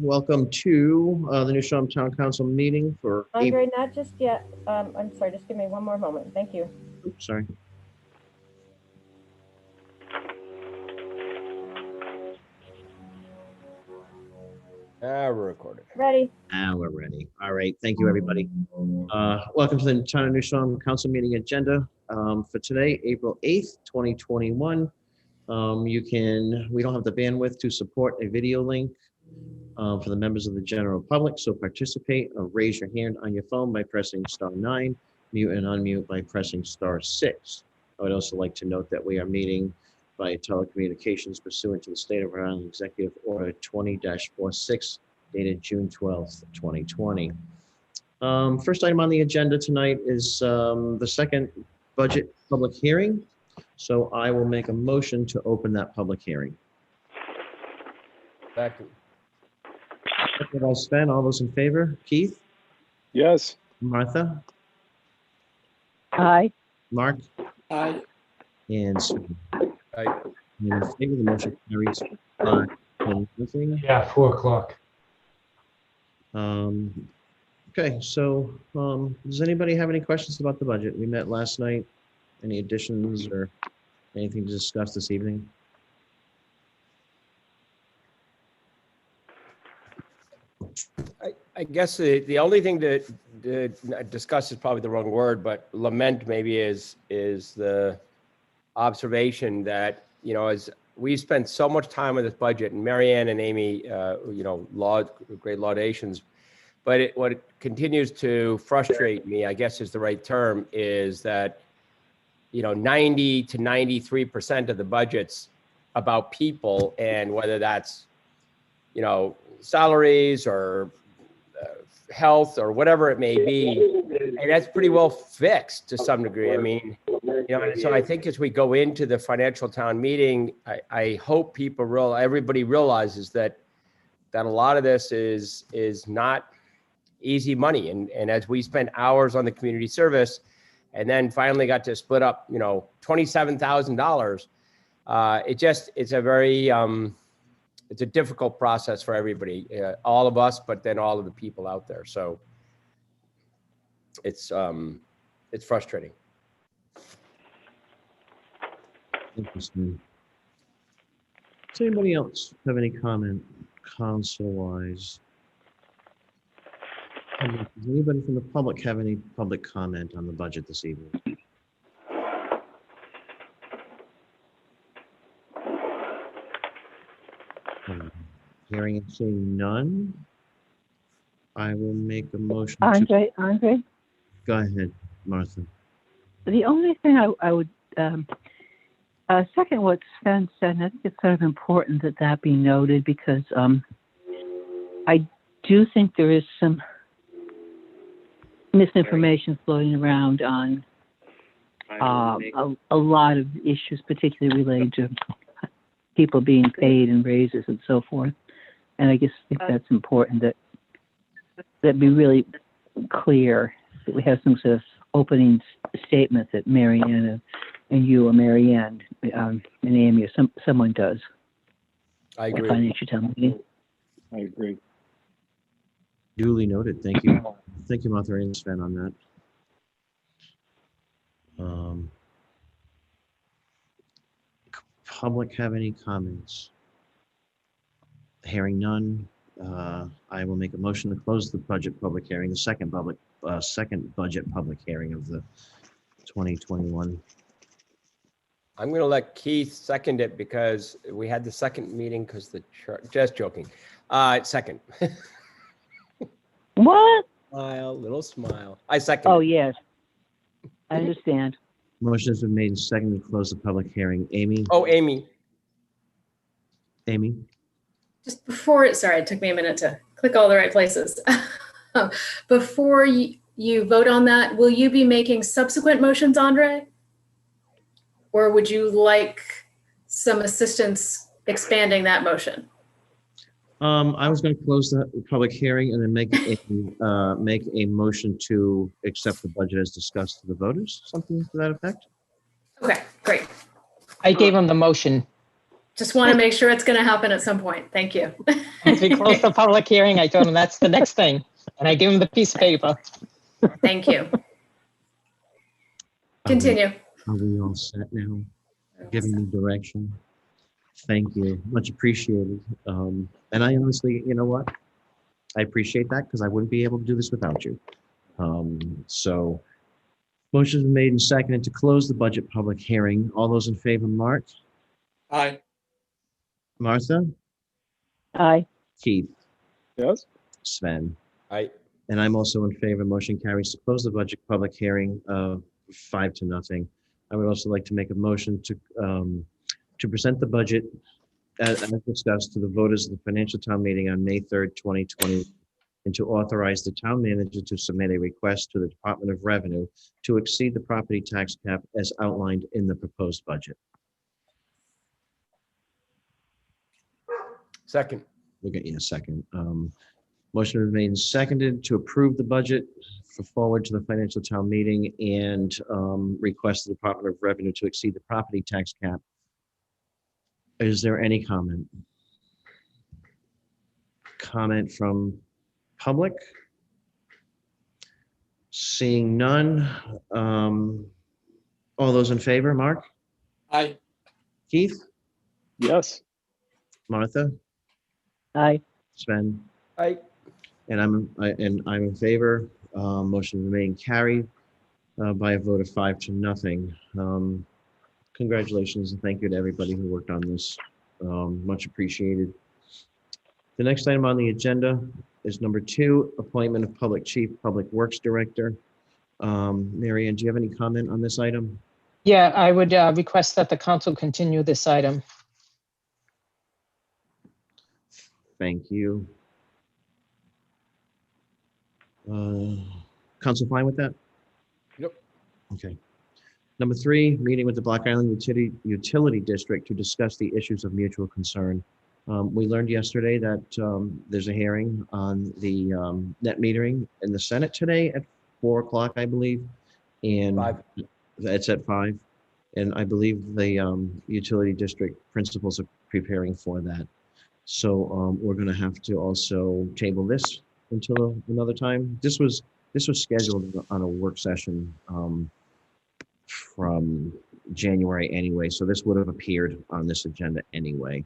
Welcome to the New Salem Town Council meeting for Andre, not just yet. I'm sorry, just give me one more moment. Thank you. Oops, sorry. We're recording. Ready? We're ready. All right. Thank you, everybody. Welcome to the Town of New Salem Council meeting agenda for today, April 8th, 2021. We don't have the bandwidth to support a video link for the members of the general public, so participate or raise your hand on your phone by pressing *9, mute and unmute by pressing *6. I would also like to note that we are meeting by telecommunications pursuant to the State of Rhode Island Executive Order 20-46 dated June 12th, 2020. First item on the agenda tonight is the second budget public hearing. So I will make a motion to open that public hearing. Second. Second by Sven. All those in favor? Keith? Yes. Martha? Aye. Mark? Aye. And Sven. Aye. In favor, the motion carries. Nothing. Yeah, 4 o'clock. Okay, so does anybody have any questions about the budget? We met last night. Any additions or anything to discuss this evening? I guess the only thing to discuss is probably the wrong word, but lament maybe is the observation that, as we spent so much time on this budget, and Marianne and Amy, great laudations, but what continues to frustrate me, I guess is the right term, is that 90 to 93% of the budget's about people, and whether that's salaries or health or whatever it may be, and that's pretty well fixed to some degree. I mean, so I think as we go into the financial town meeting, I hope everybody realizes that a lot of this is not easy money, and as we spent hours on the community service, and then finally got to split up, $27,000. It's a very it's a difficult process for everybody, all of us, but then all of the people out there. So it's frustrating. Interesting. Does anybody else have any comment council-wise? Does anybody from the public have any public comment on the budget this evening? Hearing and seeing none, I will make a motion. Andre, Go ahead, Martha. the only thing I would second what Sven said, and I think it's sort of important that be noted, because I do think there is some misinformation floating around on a lot of issues, particularly related to people being paid and raises and so forth. And I just think that's important that be really clear, that we have some sort of opening statement that Marianne and you or Marianne and Amy or someone does. I agree. Financial town meeting. I agree. Duly noted. Thank you. Thank you, Martha and Sven, on that. Public have any comments? Hearing none, I will make a motion to close the budget public hearing, the second budget public hearing of the 2021. I'm going to let Keith second it because we had the second meeting because just joking. Second. What? Little smile. I second. Oh, it. yes. I understand. Motion has been made and seconded to close the public hearing. Amy? Oh, Amy. Amy? Just before, sorry, it took me a minute to click all the right places. Before you vote on that, will you be making subsequent motions, Andre? Or would you like some assistance expanding that motion? I was going to close the public hearing and then make a motion to accept the budget as discussed to the voters, something to that effect. Okay, great. I gave him the motion. Just want to make sure it's going to happen at some point. Thank you. As we close the public hearing, I told him that's the next thing. And I give him the piece of paper. Thank you. Continue. Are we all set now? Giving me direction? Thank you. Much appreciated. And I honestly, you know what? I appreciate that because I wouldn't be able to do this without you. So motion is made and seconded to close the budget public hearing. All those in favor, Mark? Aye. Martha? Aye. Keith? Yes. Sven? I, And I'm also in favor. Motion carries to close the budget public hearing, 5-0. I would also like to make a motion to present the budget as discussed to the voters of the financial town meeting on May 3rd, 2020, and to authorize the town manager to submit a request to the Department of Revenue to exceed the property tax cap as outlined in the proposed budget. second. We'll get you a second. Motion remains seconded to approve the budget for forward to the financial town meeting and request the Department of Revenue to exceed the property tax cap. Is there any comment? Comment from public? Seeing none. All those in favor, Mark? Aye. Keith? Yes. Martha? Aye. Sven? I, And I'm in favor. Motion remain carried by a vote of 5-0. Congratulations and thank you to everybody who worked on this. Much appreciated. The next item on the agenda is number 2, appointment of Public Chief, Public Works Director. Mary Ann, do you have any comment on this item? Yeah, I would request that the council continue this item. Thank you. Council fine with that? Yep. Okay. Number 3, meeting with the Black Island Utility District to discuss the issues of mutual concern. We learned yesterday that there's a hearing on the net metering in the Senate today at 4 o'clock, I believe. And 5. it's at 5. And I believe the utility district principals are preparing for that. So we're going to have to also table this until another time. This was scheduled on a work session from January anyway, so this would have appeared on this agenda anyway.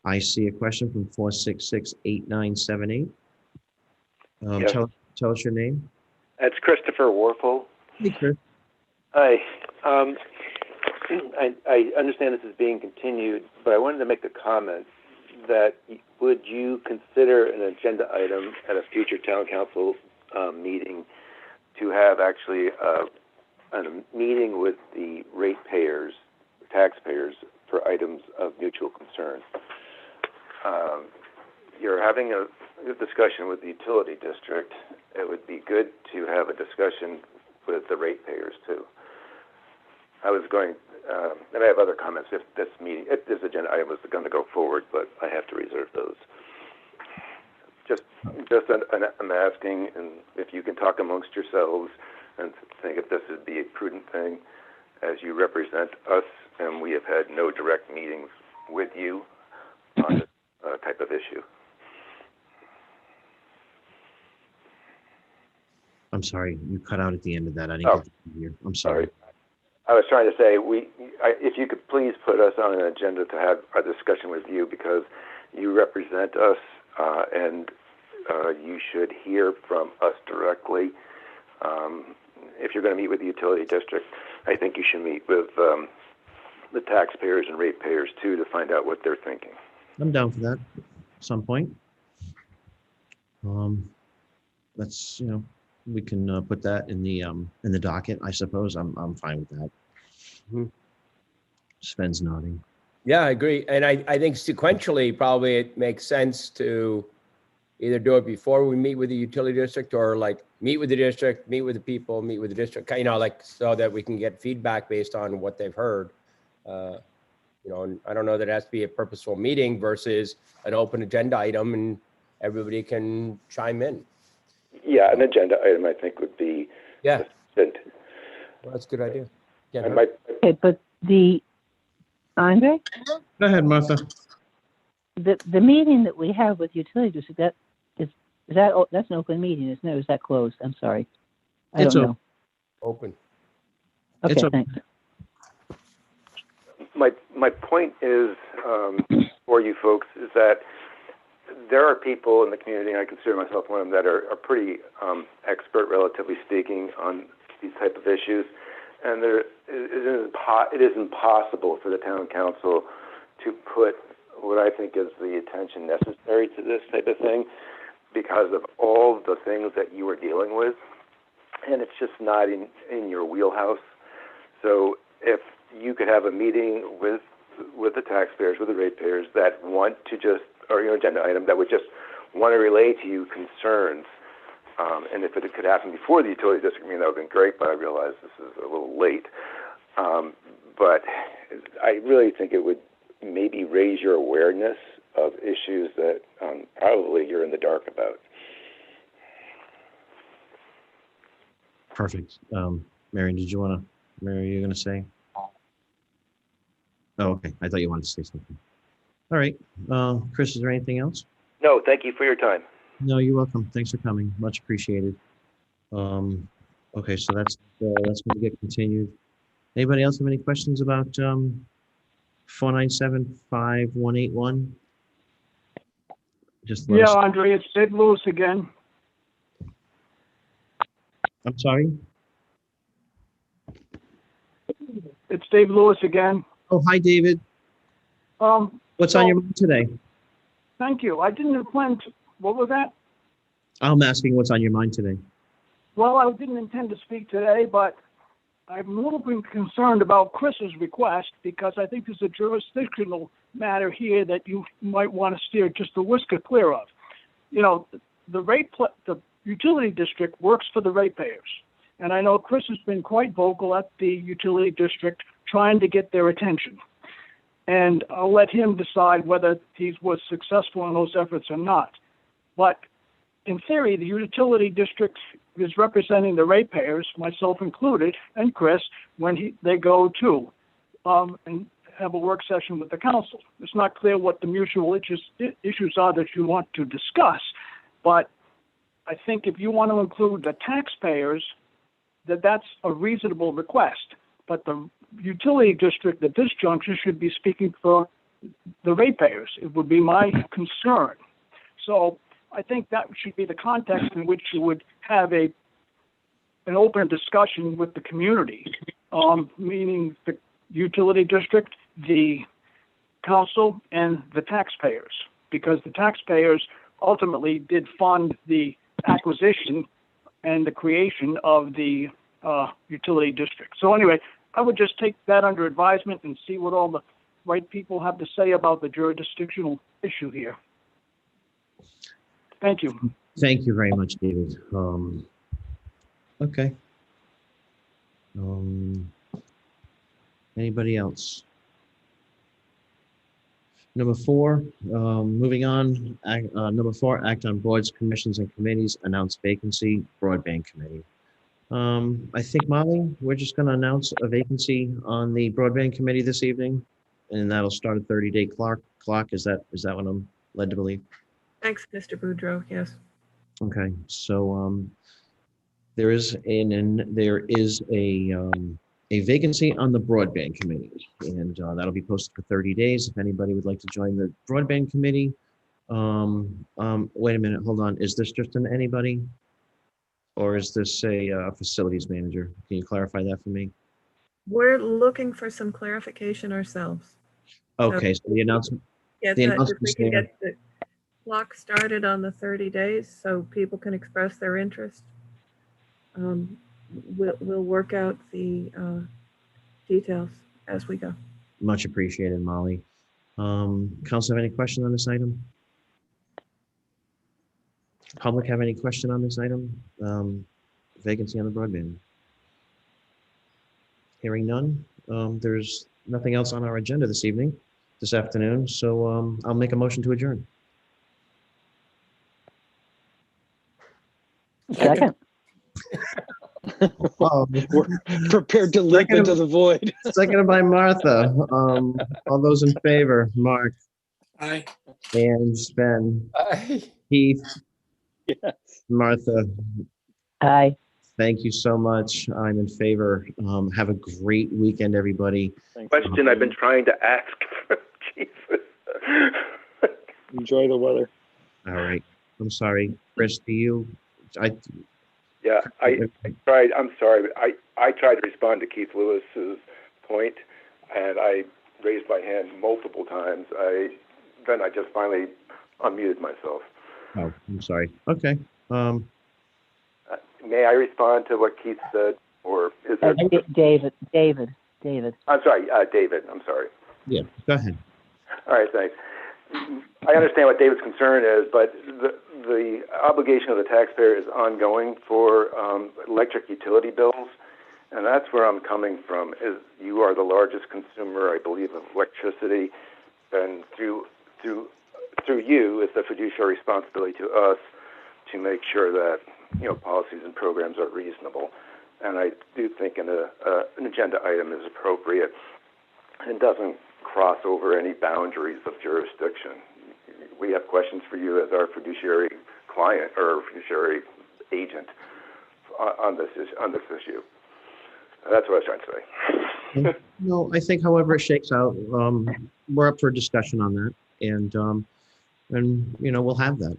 I see a question from 466-8978. Yes. Tell us your name. It's Christopher Warfel. Hey, Chris. Hi. I understand this is being continued, but I wanted to make the comment that would you consider an agenda item at a future town council meeting to have actually a meeting with the ratepayers, taxpayers, for items of mutual concern? You're having a discussion with the utility district. It would be good to have a discussion with the ratepayers too. I was going, and I have other comments if this agenda item was going to go forward, but I have to reserve those. I'm asking, and if you can talk amongst yourselves and think if this would be a prudent thing, as you represent us, and we have had no direct meetings with you on this type of issue. I'm sorry, you cut out at the end of that. I didn't get to hear. I'm sorry. I was trying to say, if you could please put us on an agenda to have a discussion with you, because you represent us, and you should hear from us directly. If you're going to meet with the utility district, I think you should meet with the taxpayers and ratepayers too to find out what they're thinking. I'm down for that at some point. Let's, we can put that in the docket, I suppose. I'm fine with that. Mhm. Sven's nodding. Yeah, I agree. And I think sequentially, probably it makes sense to either do it before we meet with the utility district or like meet with the district, meet with the people, meet with the district, like so that we can get feedback based on what they've heard. And I don't know that it has to be a purposeful meeting versus an open agenda item and everybody can chime in. Yeah, an agenda item I think would be Yeah, sufficient. well, that's a good idea. Yeah, I might, Okay, but the Andre, Go ahead, Martha. the meeting that we have with utility district, that's an open meeting, isn't it? Or is that closed? I'm sorry. I It's don't know. Open. Okay, it's open. thanks. My point is, for you folks, is that there are people in the community, and I consider myself one of them, that are pretty expert, relatively speaking, on these type of issues. And it is impossible for the town council to put what I think is the attention necessary to this type of thing because of all the things that you are dealing with. And it's just not in your wheelhouse. So if you could have a meeting with the taxpayers, with the ratepayers that want to just, or your agenda item that would just want to relay to you concerns, and if it could happen before the utility district meeting, that would have been great, but I realize this is a little late. But I really think it would maybe raise your awareness of issues that probably you're in the dark about. Perfect. Marion, Mary, you going to say? Oh, okay. I thought you wanted to say something. All right. Chris, is there anything else? No, thank you for your time. No, you're welcome. Thanks for coming. Much appreciated. Okay, so that's going to get continued. Anybody else have any questions about 497-5181? Just let Yeah, us. Andre, it's Dave Lewis again. I'm sorry. It's Dave Lewis again. Oh, hi, David. What's on your mind today? Thank you. I didn't plan to, what was that? I'm asking what's on your mind today. Well, I didn't intend to speak today, but I'm a little bit concerned about Chris's request because I think there's a jurisdictional matter here that you might want to steer just a whisker clear of. You know, the utility district works for the ratepayers. And I know Chris has been quite vocal at the utility district trying to get their attention. And I'll let him decide whether he was successful in those efforts or not. But in theory, the utility district is representing the ratepayers, myself included, and Chris, when they go to and have a work session with the council. It's not clear what the mutual issues are that you want to discuss, but I think if you want to include the taxpayers, that's a reasonable request. But the utility district at this juncture should be speaking for the ratepayers. It would be my concern. So I think that should be the context in which you would have an open discussion with the community, meaning the utility district, the council, and the taxpayers, because the taxpayers ultimately did fund the acquisition and the creation of the utility district. So anyway, I would just take that under advisement and see what all the right people have to say about the jurisdictional issue here. Thank you. Thank you very much, David. Okay. Anybody else? Number 4, moving on. Number 4, act on boards, commissions, and committees. Announce vacancy, broadband committee. I think, Molly, we're just going to announce a vacancy on the broadband committee this evening, and that'll start a 30-day clock. Is that what I'm led to believe? Thanks, Mr. Boudreau. Yes. Okay, so there is a vacancy on the broadband committee, and that'll be posted for 30 days. If anybody would like to join the broadband committee, wait a minute, hold on. Is this just an anybody, or is this a facilities manager? Can you clarify that for me? We're looking for some clarification ourselves. Okay, so the announcement. Yes, The if we announcement's can there. get the clock started on the 30 days so people can express their interest. We'll work out the details as we go. Much appreciated, Molly. Council, have any question on this item? Public have any question on this item? Vacancy on the broadband. Hearing none. There's nothing else on our agenda this afternoon. So I'll make a motion to adjourn. Second. Oh, We're prepared to leap Second- into the void. seconded by Martha. All those in favor, Mark Aye. and Ben, Keith, Yes. Martha, Aye. thank you so much. I'm in favor. Have a great weekend, everybody. Question I've been trying to ask for Jesus. Enjoy the weather. All right. I'm sorry. Chris, do you? Yeah, I tried. I'm sorry. I tried to respond to Keith Lewis's point, and I raised my hand multiple times. Then I just finally unmuted myself. Oh, I'm sorry. Okay. May I respond to what Keith said, or is it? David. I'm sorry, David. I'm sorry. Yeah, go ahead. All right, thanks. I understand what David's concern is, but the obligation of the taxpayer is ongoing for electric utility bills, and that's where I'm coming from. Is you are the largest consumer, I believe, of electricity, and through you, it's a fiduciary responsibility to us to make sure that policies and programs are reasonable. And I do think an agenda item is appropriate and doesn't cross over any boundaries of jurisdiction. We have questions for you as our fiduciary client or fiduciary agent on this issue. That's what I was trying to say. No, I think however it shakes out, we're up for discussion on that, and we'll have that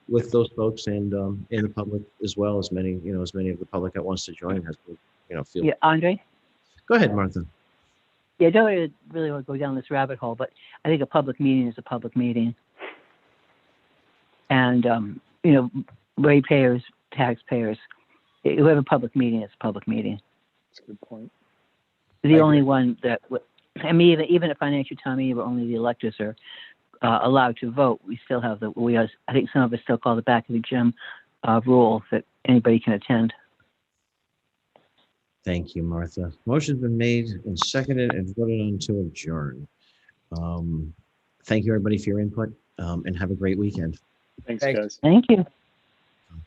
with those folks and in the public as well, as many of the public that wants to join has feel. Yeah, Andre? Go ahead, Martha. Yeah, I don't really want to go down this rabbit hole, but I think a public meeting is a public meeting. And, ratepayers, taxpayers, we have a public meeting, it's a public meeting. That's a good point. The only one that, even at financial town meeting where only the electors are allowed to vote, we still have I think some of us still call the back of the gym rule that anybody can attend. Thank you, Martha. Motion's been made and seconded and voted on to adjourn. Thank you, everybody, for your input, and have a great weekend. Thanks, Thanks. guys. Thank you.